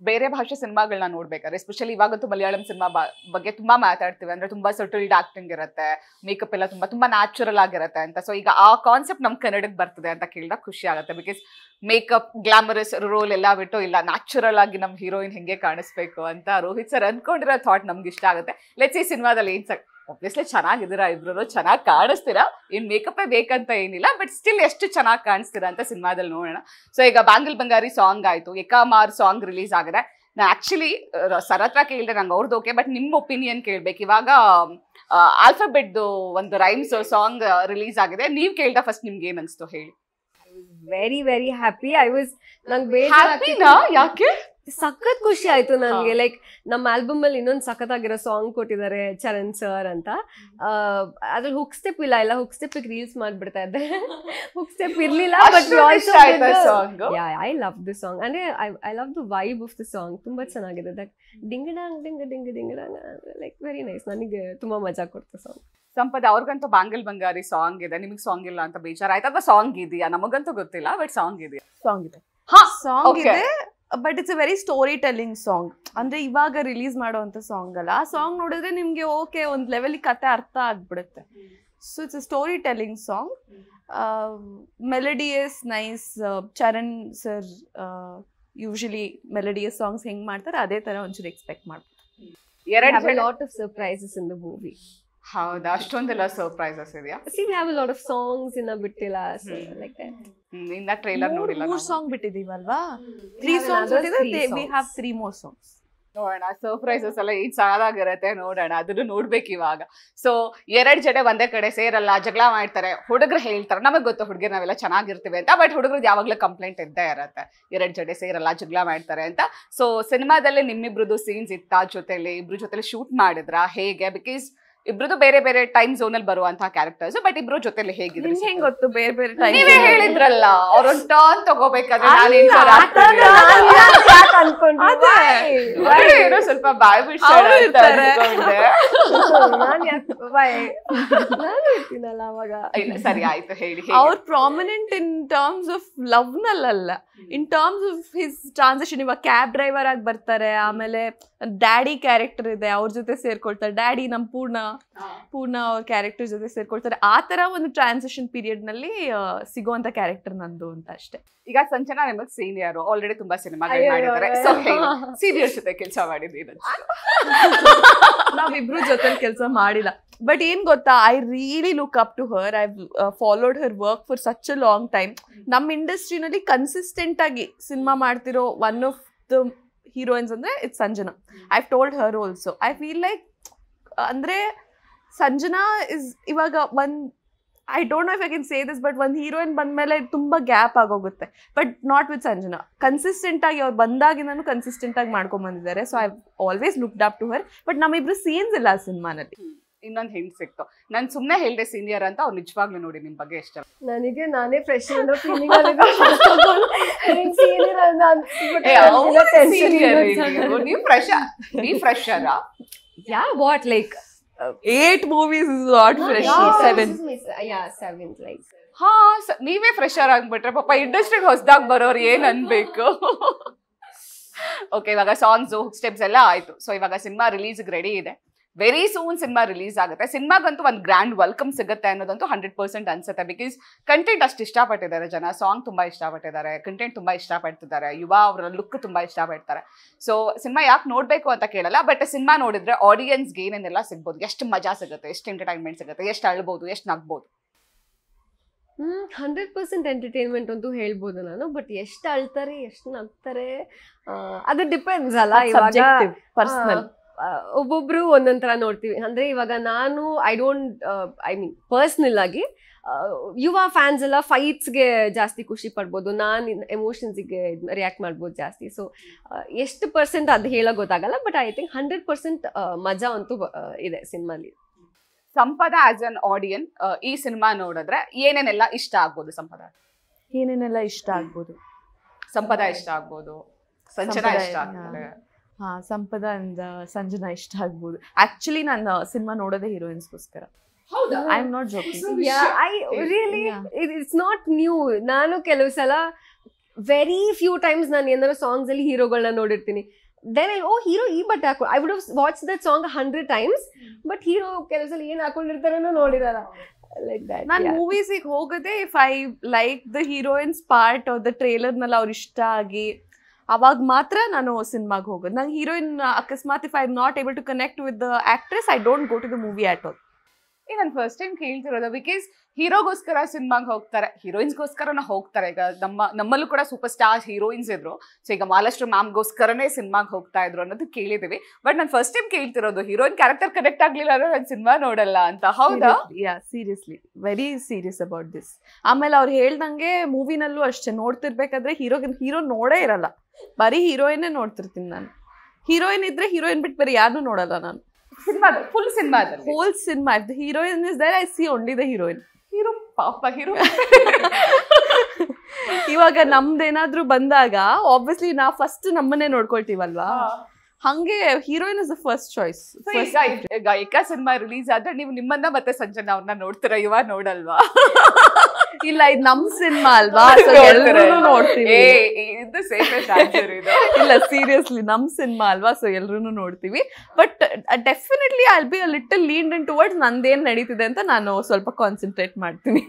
ಬೇರೆ ಭಾಷೆ ಸಿನಿಮಾಗಳನ್ನ ನೋಡ್ಬೇಕಾದ್ರೆ ಎಸ್ಪೆಷಲಿ ಇವಾಗಂತೂ ಮಲಯಾಳಂ ಸಿನಿಮಾ ಬಗ್ಗೆ ತುಂಬಾ ಮಾತಾಡ್ತೀವಿ. ಅಂದ್ರೆ ತುಂಬಾ ಸಟಲ್ಡ್ ಆಕ್ಟಿಂಗ್ ಇರುತ್ತೆ, ಮೇಕಪ್ ಎಲ್ಲ ತುಂಬಾ ನ್ಯಾಚುರಲ್ ಆಗಿರುತ್ತೆ ಅಂತ. ಸೊ ಈಗ ಆ ಕಾನ್ಸೆಪ್ಟ್ ನಮ್ ಕನ್ನಡಕ್ಕೆ ಬರ್ತದೆ ಅಂತ ಕೇಳಿದಾಗ ಖುಷಿ ಆಗುತ್ತೆ. ಬಿಕಾಸ್ ಮೇಕಪ್ ಗ್ಲಾಮರಸ್ ರೋಲ್ ಎಲ್ಲ ಬಿಟ್ಟು ಇಲ್ಲ ನ್ಯಾಚುರಲ್ ಆಗಿ ನಮ್ ಹೀರೋಯಿನ್ ಹೆಂಗೆ ಕಾಣಿಸ್ಬೇಕು ಅಂತ ರೋಹಿತ್ ಸರ್ ಅನ್ಕೊಂಡಿರೋ ಥಾಟ್ ನಮ್ಗೆ ಇಷ್ಟ ಆಗುತ್ತೆ. ಲೆಟ್ಸ್ ಈ ಸಿನಿಮಾದಲ್ಲಿ ಏನ್ ಒಬ್ವಿಯಸ್ಲಿ ಚೆನ್ನಾಗಿದ್ದೀರಾ, ಇಬ್ರು ಚೆನ್ನಾಗಿ ಕಾಣಿಸ್ತೀರಾ, ಏನ್ ಮೇಕಪ್ಪೇ ಬೇಕಂತ ಏನಿಲ್ಲ, ಬಟ್ ಸ್ಟಿಲ್ ಎಷ್ಟು ಚೆನ್ನಾಗಿ ಕಾಣಿಸ್ತೀರಾ ಅಂತ ಸಿನಿಮಾದಲ್ಲಿ ನೋಡೋಣ. ಸೊ ಈಗ ಬ್ಯಾಂಗಲ್ ಬಂಗಾರಿ ಸಾಂಗ್ ಆಯ್ತು, ಎಕಾಮಾರ್ ಸಾಂಗ್ ರಿಲೀಸ್ ಆಗಿದೆ. ನಾ ಆಕ್ಚುಲಿ ಸರ್ ಹತ್ರ ಕೇಳಿದೆ, ನಂಗೆ ಅವ್ರದ್ದು ಓಕೆ, ಬಟ್ ನಿಮ್ಮ ಒಪಿನಿಯನ್ ಕೇಳ್ಬೇಕು. ಇವಾಗ ಆಲ್ಫಾಬೆಟ್ದು ಒಂದು ರೈಮ್ಸ್ ಸಾಂಗ್ ರಿಲೀಸ್ ಆಗಿದೆ, ನೀವ್ ಕೇಳ್ದ ಫಸ್ಟ್ ನಿಮ್ಗೆ ಏನ್ ಅನ್ಸ್ತು ಹೇಳಿ? Very very happy. ನಂಗೆ ಯಾಕೆ ಸಖತ್ ಖುಷಿ ಆಯ್ತು ನನ್ಗೆ. ಲೈಕ್ ನಮ್ಮ ಆಲ್ಬಮ್ ಅಲ್ಲಿ ಇನ್ನೊಂದು ಸಖತ್ತಾಗಿರೋ ಸಾಂಗ್ ಕೊಟ್ಟಿದ್ದಾರೆ ಚರಣ್ ಸರ್ ಅಂತ. ಅದ್ರಲ್ಲಿ ಹುಕ್ ಸ್ಟೆಪ್ ಇಲ್ಲ, ಹುಕ್ ಸ್ಟೆಪ್ ರೀಲ್ಸ್ ಮಾಡ್ಬಿಡ್ತಾ ಇದ್ದೆ. ಹುಕ್ ಸ್ಟೆಪ್ ಇರ್ಲಿಲ್ಲ, but I love the song. ಅಂದ್ರೆ I love the vibe of the song. ತುಂಬಾ ಚೆನ್ನಾಗಿದೆ. That ding dong ding ding ding dong, like very nice. ನನಗೆ ತುಂಬಾ ಮಜಾ ಕೊಡ್ತು ಸಾಂಗ್. ಸಂಪದ ಅವ್ರಿಗಂತೂ ಬ್ಯಾಂಗಲ್ ಬಂಗಾರಿ ಸಾಂಗ್ ಇದೆ, ನಿಮಗೆ ಸಾಂಗ್ ಇಲ್ಲ ಅಂತ ಬೇಜಾರ ಆಯ್ತಾ? ಅಥವಾ ಸಾಂಗ್ ಇದೆಯಾ? ನಮಗಂತೂ ಗೊತ್ತಿಲ್ಲ, ಬಟ್ ಸಾಂಗ್ ಇದೆಯಾ? ಸಾಂಗ್ ಇದೆ, but it's a very story telling song. ಅಂದ್ರೆ ಇವಾಗ ರಿಲೀಸ್ ಮಾಡುವಂತ ಸಾಂಗ್ ಅಲ್ಲ. ಆ ಸಾಂಗ್ ನೋಡಿದ್ರೆ ನಿಮ್ಗೆ ಓಕೆ, ಒಂದ್ ಲೆವೆಲ್ ಕತೆ ಅರ್ಥ ಆಗ್ಬಿಡುತ್ತೆ. So it's a story telling song. Melodious nice. Charan sir usually melodious songs ಹೆಂಗ್ ಮಾಡ್ತಾರೆ ಅದೇ ತರ ಒಂಚೂರು ಎಕ್ಸ್ಪೆಕ್ಟ್ ಮಾಡ್ತಾರೆ. Lot of surprises in the movie. ಹೌದಾ? ಅಷ್ಟೊಂದೆಲ್ಲ ಸರ್ಪ್ರೈಸಸ್ ಇದೆಯಾ? See, we have a lot of songs in a ಬಿಟ್ಟಿಲ್ಲ, so like that. ಇನ್ನ ಟ್ರೈಲರ್ ನೋಡಿಲ್ಲ. 3 ಸಾಂಗ್ ಬಿಟ್ಟಿದೀವಲ್ವಾ? 3 ಸಾಂಗ್ಸ್ ಬಿಟ್ಟಿದೆ. We have 3 more songs. ನೋಡೋಣ, ಸರ್ಪ್ರೈಸಸ್ ಎಲ್ಲ ಏನ್ ಸಾಲಾಗಿರತ್ತೆ ನೋಡೋಣ, ಅದನ್ನು ನೋಡ್ಬೇಕು ಇವಾಗ. ಸೊ 2 ಜಡೆ ಒಂದೇ ಕಡೆ ಸೇರಲ್ಲ, ಜಗಳ ಮಾಡ್ತಾರೆ, ಹುಡುಗರು ಹೇಳ್ತಾರೆ. ನಮಗ್ ಗೊತ್ತು ಹುಡುಗರು ನಾವೆಲ್ಲ ಚೆನ್ನಾಗಿರ್ತೀವಿ ಅಂತ, ಬಟ್ ಹುಡುಗರದ್ದು ಯಾವಾಗ್ಲೂ ಕಂಪ್ಲೇಂಟ್ ಇದ್ದೇ ಇರತ್ತೆ, 2 ಜಡೆ ಸೇರಲ್ಲ, ಜಗಳ ಮಾಡ್ತಾರೆ ಅಂತ. ಸೊ ಸಿನಿಮಾದಲ್ಲಿ ನಿಮ್ಮಿಬ್ರದ್ದು ಸೀನ್ಸ್ ಇತ್ತ ಜೊತೆಲಿ? ಇಬ್ರು ಜೊತೆಲಿ ಶೂಟ್ ಮಾಡಿದ್ರ ಹೇಗೆ? ಬಿಕಾಸ್ ಇಬ್ರದ್ದು ಬೇರೆ ಬೇರೆ ಟೈಮ್ ಝೋನ್ ಅಲ್ಲಿ ಬರುವಂತಹ ಕ್ಯಾರೆಕ್ಟರ್ಸ್, ಬಟ್ ಇಬ್ರು ಜೊತೆಲಿ ಹೇಗಿದ್ರು? ಹೆಂಗ್ ಗೊತ್ತು ಬೇರೆ ಬೇರೆ ಟೈಮ್? ನೀವೇ ಹೇಳಿದ್ರಲ್ಲ ಅವ್ರೊಂದ್ ಟರ್ನ್ ತಗೋಬೇಕಾದ್ರೆ ಸ್ವಲ್ಪ ಬಾಯ್ ಬಿಡ್ತಾರೆ. ಸರಿ ಆಯ್ತು, ಹೇಳಿ. ಅವ್ರು prominent in terms of love ನಲ್ಲ, in terms of his transition. ಇವಾಗ ಕ್ಯಾಬ್ ಡ್ರೈವರ್ ಆಗಿ ಬರ್ತಾರೆ, ಆಮೇಲೆ ಡ್ಯಾಡಿ ಕ್ಯಾರೆಕ್ಟರ್ ಇದೆ, ಅವ್ರ ಜೊತೆ ಸೇರ್ಕೊಳ್ತಾರೆ. ಡ್ಯಾಡಿ ನಮ್ ಪೂರ್ಣ ಅವ್ರ ಕ್ಯಾರೆಕ್ಟರ್ ಜೊತೆ ಸೇರ್ಕೊಳ್ತಾರೆ. ಆ ತರ ಒಂದು ಟ್ರಾನ್ಸಿಷನ್ ಪೀರಿಯಡ್ ನಲ್ಲಿ ಸಿಗುವಂತ ಕ್ಯಾರೆಕ್ಟರ್ ನಂದು ಅಂತ ಅಷ್ಟೇ. ಈಗ ಸಂಜನಾ ನಿಮಗ್ ಸೀನಿಯರ್, ಆಲ್ರೆಡಿ ತುಂಬಾ ಸಿನಿಮಾಗಳು ಮಾಡಿದ್ದಾರೆ. ಸೀನಿಯರ್ ಜೊತೆ ಕೆಲಸ ಮಾಡಿದ್ದೀವಿ. ನಾವಿಬ್ರು ಜೊತೆ ಕೆಲಸ ಮಾಡಿಲ್ಲ, ಬಟ್ ಏನ್ ಗೊತ್ತಾ, I really look up to her. I followed her work for such a long time. ನಮ್ಮ ಇಂಡಸ್ಟ್ರಿನಲ್ಲಿ ಕನ್ಸಿಸ್ಟೆಂಟ್ ಆಗಿ ಸಿನಿಮಾ ಮಾಡ್ತಿರೋ ಒನ್ ಆಫ್ ದ ಹೀರೋಯಿನ್ಸ್ ಅಂದ್ರೆ it's Sanjana. I told her also. I feel like ಅಂದ್ರೆ ಸಂಜನಾ ಇಸ್ ಇವಾಗ I don't know if I can say this, but ಒಂದು heroine ಬಂದ್ಮೇಲೆ ತುಂಬಾ ಗ್ಯಾಪ್ ಆಗೋಗುತ್ತೆ. But not with Sanjana. Consistent ಆಗಿ ಅವ್ರು ಬಂದಾಗಿನೂ ಕನ್ಸಿಸ್ಟೆಂಟ್ ಆಗಿ ಮಾಡ್ಕೊಂಡ್ ಬಂದಿದ್ದಾರೆ. So I always looked up to her. But ನಮ್ಮಿಬ್ರು ಸೀನ್ಸ್ ಇಲ್ಲ ಆ ಸಿನಿಮಾನಲ್ಲಿ. ಇನ್ನೊಂದು ಹಿಂಟ್ ಸಿಕ್ತು. ನಾನು ಸುಮ್ಮನೆ ಹೇಳ್ದೆ ಸೀನಿಯರ್ ಅಂತ, ಅವ್ರು ನಿಜವಾಗ್ಲೂ ನೋಡಿ ನಿಮ್ ಬಗ್ಗೆ ಇಷ್ಟ. ನನಗೆ ನಾನೇ ಫ್ರೆಶ್ ಅನ್ನೋ ಫೀಲಿಂಗ್ ನೀವು ಫ್ರೆಶರಾ? Yeah, what, like 8 movies is not fresh. 7. Yeah, 7 like. ಹಾ, ನೀವೇ ಫ್ರೆಶರ್ ಆಗ್ಬಿಟ್ರೆ ಪಾಪ ಇಂಡಸ್ಟ್ರಿಗೆ ಹೊಸದಾಗಿ ಬರೋರು ಏನ್ ಅನ್ಬೇಕು. ಓಕೆ, ಇವಾಗ ಸಾಂಗ್ಸ್ ಸ್ಟೆಪ್ಸ್ ಎಲ್ಲ ಆಯ್ತು. ಸೊ ಇವಾಗ ಸಿನಿಮಾ ರಿಲೀಸ್ಗೆ ರೆಡಿ ಇದೆ. ವೆರಿ ಸೂನ್ ಸಿನಿಮಾ ರಿಲೀಸ್ ಆಗುತ್ತೆ. ಸಿನಿಮಾಗಂತೂ ಒಂದು ಗ್ರ್ಯಾಂಡ್ ವೆಲ್ಕಮ್ ಸಿಗುತ್ತೆ ಅನ್ನೋದಂತೂ 100% ಅನ್ಸುತ್ತೆ. ಬಿಕಾಸ್ ಕಂಟೆಂಟ್ ಅಷ್ಟು ಇಷ್ಟಪಟ್ಟಿದ್ದಾರೆ ಜನ, ಸಾಂಗ್ ತುಂಬಾ ಇಷ್ಟಪಟ್ಟಿದ್ದಾರೆ, ಕಂಟೆಂಟ್ ತುಂಬಾ ಇಷ್ಟಪಡ್ತಿದ್ದಾರೆ, ಯುವ ಅವರ ಲುಕ್ ತುಂಬಾ ಇಷ್ಟಪಡ್ತಾರೆ. ಸೊ ಸಿನಿಮಾ ಯಾಕೆ ನೋಡ್ಬೇಕು ಅಂತ ಕೇಳಲ್ಲ, ಬಟ್ ಸಿನಿಮಾ ನೋಡಿದ್ರೆ ಆಡಿಯನ್ಸ್ಗೆ ಏನೇನೆಲ್ಲ ಸಿಗ್ಬೋದು, ಎಷ್ಟು ಮಜಾ ಸಿಗುತ್ತೆ, ಎಷ್ಟು ಎಂಟರ್ಟೈನ್ಮೆಂಟ್ ಸಿಗುತ್ತೆ, ಎಷ್ಟು ಅಳ್ಬೋದು, ಎಷ್ಟು ನಗ್ಬೋದು. 100% ಎಂಟರ್ಟೈನ್ಮೆಂಟ್ ಅಂತೂ ಹೇಳ್ಬೋದು ನಾನು. ಬಟ್ ಎಷ್ಟು ಅಳ್ತಾರೆ ಎಷ್ಟು ನಗ್ತಾರೆ ಅದು ಡಿಪೆಂಡ್ಸ್ ಅಲ್ಲ. ಇವಾಗ ಪರ್ಸನಲ್ ಒಬ್ಬೊಬ್ರು ಒಂದೊಂದ್ ತರ ನೋಡ್ತೀವಿ. ಅಂದ್ರೆ ಇವಾಗ ನಾನು ಐ ಮೀನ್ ಪರ್ಸನಲ್ ಆಗಿ ಯುವ ಫ್ಯಾನ್ಸ್ ಎಲ್ಲ ಫೈಟ್ಸ್ಗೆ ಜಾಸ್ತಿ ಖುಷಿ ಪಡ್ಬೋದು, ನಾನು ಎಮೋಷನ್ಸ್ಗೆ ರಿಯಾಕ್ಟ್ ಮಾಡ್ಬೋದು ಜಾಸ್ತಿ. ಸೊ ಎಷ್ಟು ಪರ್ಸೆಂಟ್ ಅದು ಹೇಳೋಕೆ ಗೊತ್ತಾಗಲ್ಲ. ಬಟ್ ಐ ಥಿಂಕ್ 100% ಮಜಾ ಅಂತೂ ಇದೆ ಸಿನಿಮಾಲಿ. ಸಂಪದ ಆಸ್ ಅನ್ ಆಡಿಯನ್ ಈ ಸಿನಿಮಾ ನೋಡಿದ್ರೆ ಏನೇನೆಲ್ಲ ಇಷ್ಟ ಆಗ್ಬೋದು? ಏನೇನೆಲ್ಲ ಇಷ್ಟ ಆಗ್ಬೋದು? ಸಂಪದ ಇಷ್ಟ ಆಗ್ಬೋದು, ಸಂಜನಾ ಇಷ್ಟ ಆಗ್ತಾರೆ. ಸಂಪದ ಅಂಡ್ ಸಂಜನಾ ಇಷ್ಟ ಆಗ್ಬೋದು. ಆಕ್ಚುಲಿ ನಾನು ಸಿನಿಮಾ ನೋಡೋದೇ ಹೀರೋಯಿನ್ಸ್ಗೋಸ್ಕರ. I am not joking. It's not new. ನಾನು ಕೆಲವು ಸಲ ವೆರಿ ಫ್ಯೂ ಟೈಮ್ಸ್ ನಾನು ಏನಾದ್ರು ಸಾಂಗ್ಸ್ ಅಲ್ಲಿ ಹೀರೋಗಳನ್ನ ನೋಡಿರ್ತೀನಿ. then hero ಈ ಬಟ್ಟೆ ಹಾಕೋ I would have watched that song 100 times, but hero ಕೆಲವು ಸಲ ಏನ್ ಹಾಕೊಂಡಿರ್ತಾರೋ ನೋಡಿರಲ್ಲ. like that. ನಾನು ಮೂವೀಸಿಗೆ ಹೋಗೋದೇ if I like the heroine's part or the trailer ನಲ್ಲಿ ಅವ್ರು ಇಷ್ಟ ಆಗಿ ಅವಾಗ ಮಾತ್ರ ನಾನು ಸಿನಿಮಾಗೆ ಹೋಗೋದು. ನಂಗೆ ಹೀರೋಯಿನ್ ಅಕಸ್ಮಾತ್ if I am not able to connect with the actress, I don't go to the movie at all. ನಾನು ಫಸ್ಟ್ ಟೈಮ್ ಕೇಳ್ತಿರೋದು, ಬಿಕಾಸ್ ಹೀರೋಗೋಸ್ಕರ ಸಿನಿಮಾಗೆ ಹೋಗ್ತಾರೆ, ಹೀರೋಯಿನ್ಸ್ಗೋಸ್ಕರನ ಹೋಗ್ತಾರೆ. ಈಗ ನಮ್ಮಲ್ಲೂ ಕೂಡ ಸೂಪರ್ ಸ್ಟಾರ್ ಹೀರೋಯಿನ್ಸ್ ಇದ್ರು. ಸೊ ಈಗ ಮಹಾಲಕ್ಷ್ಮಿ ಮ್ಯಾಮ್ಗೋಸ್ಕರನೇ ಸಿನಿಮಾಗೆ ಹೋಗ್ತಾ ಇದ್ರು ಅನ್ನೋದು ಕೇಳಿದೀವಿ. ಬಟ್ ನಾನು ಫಸ್ಟ್ ಟೈಮ್ ಕೇಳ್ತಿರೋದು ಹೀರೋಯಿನ್ ಕ್ಯಾರೆಕ್ಟರ್ ಕನೆಕ್ಟ್ ಆಗ್ಲಿಲ್ಲ ಅಂದ್ರೆ ನಾನು ಸಿನಿಮಾ ನೋಡಲ್ಲ ಅಂತ. ಹೌದಾ? Seriously very serious about this. ಆಮೇಲೆ ಅವ್ರು ಹೇಳ್ದಂಗೆ ಮೂವಿನಲ್ಲೂ ಅಷ್ಟೇ, ನೋಡ್ತಿರ್ಬೇಕಾದ್ರೆ ಹೀರೋ ನೋಡೇ ಇರಲ್ಲ, ಬರೀ ಹೀರೋಯಿನ್ನೇ ನೋಡ್ತಿರ್ತೀನಿ ನಾನು. ಹೀರೋಯಿನ್ ಇದ್ರೆ ಹೀರೋಯಿನ್ ಬಿಟ್ಟು ಬೇರೆ ಯಾರನ್ನೂ ನೋಡಲ್ಲ ನಾನು. ಫುಲ್ ಸಿನಿಮಾದಲ್ಲಿ whole cinema if the heroine is there, I see only the heroine. Hero ಪಾಪ ಹೀರೋ. ಇವಾಗ ನಮ್ದೇನಾದ್ರೂ ಬಂದಾಗ ಆಬ್ವಿಯಸ್ಲಿ ನಾವು ಫಸ್ಟ್ ನಮ್ಮನ್ನೇ ನೋಡ್ಕೊಳ್ತೀವಲ್ವಾ, ಹಂಗೆ heroine is the first choice. ಈಗ ಏಕ ಸಿನಿಮಾ ರಿಲೀಸ್ ಆದ್ರೆ ನೀವು ನಿಮ್ಮನ್ನ ಮತ್ತೆ ಸಂಜನಾ ಅವ್ರನ್ನ ನೋಡ್ತೀರಾ, ಯುವ ನೋಡಲ್ವಾ? ಇಲ್ಲ, ಇದು ನಮ್ ಸಿನಿಮಾ ಅಲ್ವಾ, ಎಲ್ಲರೂ ನೋಡ್ತೀವಿ. ಇಲ್ಲ ಸೀರಿಯಸ್ಲಿ ನಮ್ ಸಿನಿಮಾ ಅಲ್ವಾ, ಸೊ ಎಲ್ರು ನೋಡ್ತೀವಿ. But definitely I will be a little leaned in towards ನಂದೇನ್ ನಡೀತಿದೆ ಅಂತ ನಾನು ಸ್ವಲ್ಪ ಕಾನ್ಸಂಟ್ರೇಟ್ ಮಾಡ್ತೀನಿ.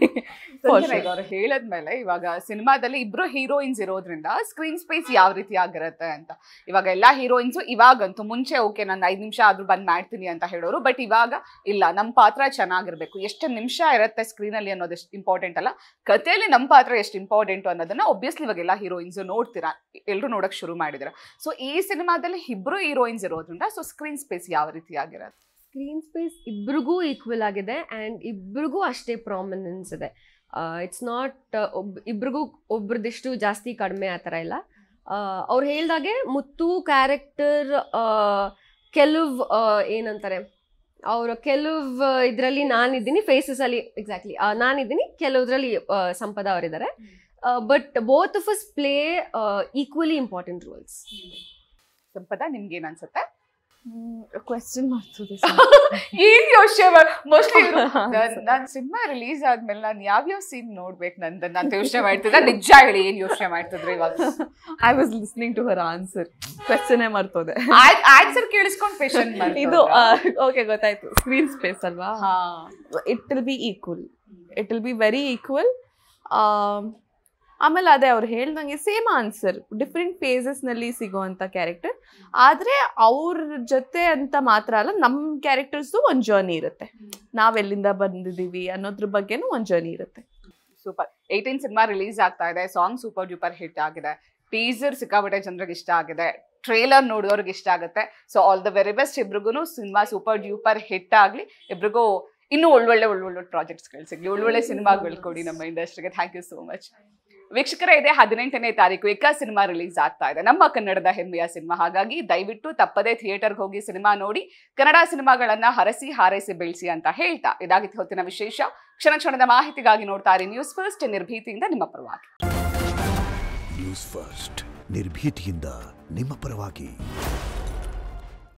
ಅವ್ರು ಹೇಳದ್ಮೇಲೆ ಇವಾಗ ಸಿನಿಮಾದಲ್ಲಿ ಇಬ್ರು ಹೀರೋಯಿನ್ಸ್ ಇರೋದ್ರಿಂದ ಸ್ಕ್ರೀನ್ ಸ್ಪೇಸ್ ಯಾವ ರೀತಿ ಆಗಿರುತ್ತೆ ಅಂತ. ಇವಾಗ ಎಲ್ಲಾ ಹೀರೋಯಿನ್ಸು ಇವಾಗಂತೂ ಮುಂಚೆ ಓಕೆ ನಾನು 5 ನಿಮಿಷ ಆದ್ರೂ ಬಂದ್ ಮಾಡ್ತೀನಿ ಅಂತ ಹೇಳೋರು. ಬಟ್ ಇವಾಗ ಇಲ್ಲ, ನಮ್ ಪಾತ್ರ ಚೆನ್ನಾಗಿರ್ಬೇಕು, ಎಷ್ಟು ನಿಮಿಷ ಇರುತ್ತೆ ಸ್ಕ್ರೀನ್ ಅಲ್ಲಿ ಅನ್ನೋದು ಎಷ್ಟು ಇಂಪಾರ್ಟೆಂಟ್ ಅಲ್ಲ, ಕಥೆಯಲ್ಲಿ ನಮ್ಮ ಪಾತ್ರ ಎಷ್ಟು ಇಂಪಾರ್ಟೆಂಟ್ ಅನ್ನೋದನ್ನ ಒಬ್ವಿಯಸ್ಲಿ ಇವಾಗ ಎಲ್ಲ ಹೀರೋಯಿನ್ಸ್ ನೋಡ್ತೀರಾ, ಎಲ್ಲರೂ ನೋಡಕ್ ಶುರು ಮಾಡಿದ್ರ. ಸೊ ಈ ಸಿನಿಮಾದಲ್ಲಿ ಇಬ್ರು ಹೀರೋಯಿನ್ಸ್ ಇರೋದ್ರಿಂದ ಸೊ ಸ್ಕ್ರೀನ್ ಸ್ಪೇಸ್ ಯಾವ ರೀತಿ ಆಗಿರುತ್ತೆ? ಸ್ಕ್ರೀನ್ ಸ್ಪೇಸ್ ಇಬ್ರಿಗೂ ಈಕ್ವಲ್ ಆಗಿದೆ ಅಂಡ್ ಇಬ್ರಿಗೂ ಅಷ್ಟೇ ಪ್ರಾಮಿನೆನ್ಸ್ ಇದೆ. ಇಟ್ಸ್ ನಾಟ್ ಇಬ್ರಿಗೂ ಒಬ್ರದಿಷ್ಟು ಜಾಸ್ತಿ ಕಡಿಮೆ ಆ ಥರ ಇಲ್ಲ. ಅವ್ರು ಹೇಳ್ದಾಗೆ ಮುತ್ತು ಕ್ಯಾರೆಕ್ಟರ್ ಕೆಲವು ಏನಂತಾರೆ, ಅವರು ಕೆಲವು ಇದರಲ್ಲಿ ನಾನಿದ್ದೀನಿ, ಫೇಸಸ್ ಅಲ್ಲಿ ಎಕ್ಸಾಕ್ಟ್ಲಿ ನಾನಿದ್ದೀನಿ, ಕೆಲವುದ್ರಲ್ಲಿ ಸಂಪದ ಅವರಿದ್ದಾರೆ. But both of us play equally important roles. Sampada ನಿಮ್ಗೆ ಏನ್ ಅನ್ಸುತ್ತೆ? ಕ್ವೆಶ್ಚನ್ ಮಾಡ್ತದೆ ಏನ್ ಯೋಚನೆ ಮೋಸ್ಟ್ಲಿ ನಾನ್ ಸಿನಿಮಾ ರಿಲೀಸ್ ಆದ್ಮೇಲೆ ನಾನು ಯಾವ್ಯಾವ ಸೀನ್ ನೋಡ್ಬೇಕು ನಾನು ಯೋಚನೆ ಮಾಡ್ತಿದ್ದೆ. ನಿಜ ಹೇಳಿ ಏನ್ ಯೋಚನೆ ಮಾಡ್ತಿದ್ರಿ ಇವಾಗ? I was listening to her answer. Question ಮರ್ತೋದೆ, ಆನ್ಸರ್ ಕೇಳಿಸ್ಕೊಂಡು ಕ್ವೆಶ್ಚನ್ ಇದು ಓಕೆ ಗೊತ್ತಾಯ್ತು. ಸ್ಕ್ರೀನ್ ಸ್ಪೇಸ್ ಅಲ್ವಾ, it will be equal, it will be very equal. ಆಮೇಲೆ ಅದೇ ಅವ್ರು ಹೇಳ್ದಂಗೆ ಸೇಮ್ ಆನ್ಸರ್, ಡಿಫ್ರೆಂಟ್ ಫೇಸಸ್ನಲ್ಲಿ ಸಿಗೋವಂಥ ಕ್ಯಾರೆಕ್ಟರ್. ಆದರೆ ಅವ್ರ ಜೊತೆ ಅಂತ ಮಾತ್ರ ಅಲ್ಲ, ನಮ್ಮ ಕ್ಯಾರೆಕ್ಟರ್ಸ್ದು ಒಂದು ಜರ್ನಿ ಇರುತ್ತೆ, ನಾವೆಲ್ಲಿಂದ ಬಂದಿದ್ದೀವಿ ಅನ್ನೋದ್ರ ಬಗ್ಗೆನೂ ಒಂದು ಜರ್ನಿ ಇರುತ್ತೆ. ಸೂಪರ್. 18 ಸಿನಿಮಾ ರಿಲೀಸ್ ಆಗ್ತಾ ಇದೆ, ಸಾಂಗ್ ಸೂಪರ್ ಡೂಪರ್ ಹಿಟ್ ಆಗಿದೆ, ಟೀಸರ್ ಸಿಕ್ಕಾಪಟ್ಟೆ ಜನರಿಗೆ ಇಷ್ಟ ಆಗಿದೆ, ಟ್ರೇಲರ್ ನೋಡೋರ್ಗೆ ಇಷ್ಟ ಆಗುತ್ತೆ. So all the very best ಇಬ್ರಿಗೂ. ಸಿನಿಮಾ ಸೂಪರ್ ಡ್ಯೂಪರ್ ಹಿಟ್ ಆಗಲಿ, ಇಬ್ರಿಗೂ ಇನ್ನೂ ಒಳ್ಳೊಳ್ಳೆ ಪ್ರಾಜೆಕ್ಟ್ಸ್ಗಳು ಸಿಗಲಿ, ಒಳ್ಳೊಳ್ಳೆ ಸಿನಿಮಾಗಳು ಕೊಡಿ ನಮ್ಮ ಇಂಡಸ್ಟ್ರಿಗೆ. Thank you so much. ವೀಕ್ಷಕರೇ, ಇದೆ 18ನೇ ತಾರೀಕು ಏಕ ಸಿನಿಮಾ ರಿಲೀಸ್ ಆಗ್ತಾ ಇದೆ, ನಮ್ಮ ಕನ್ನಡದ ಹೆಮ್ಮೆಯ ಸಿನಿಮಾ. ಹಾಗಾಗಿ ದಯವಿಟ್ಟು ತಪ್ಪದೇ ಥಿಯೇಟರ್ಗೆ ಹೋಗಿ ಸಿನಿಮಾ ನೋಡಿ ಕನ್ನಡ ಸಿನಿಮಾಗಳನ್ನ ಹರಸಿ ಹಾರೈಸಿ ಬೆಳೆಸಿ ಅಂತ ಹೇಳ್ತಾ ಇದಾಗಿತ್ತು ಹೊತ್ತಿನ ವಿಶೇಷ. ಕ್ಷಣ ಕ್ಷಣದ ಮಾಹಿತಿಗಾಗಿ ನೋಡ್ತಾ ಇರಿ ನ್ಯೂಸ್ ಫಸ್ಟ್, ನಿರ್ಭೀತಿಯಿಂದ ನಿಮ್ಮ ಪರವಾಗಿ. ನ್ಯೂಸ್ ಫಸ್ಟ್, ನಿರ್ಭೀತಿಯಿಂದ ನಿಮ್ಮ ಪರವಾಗಿ.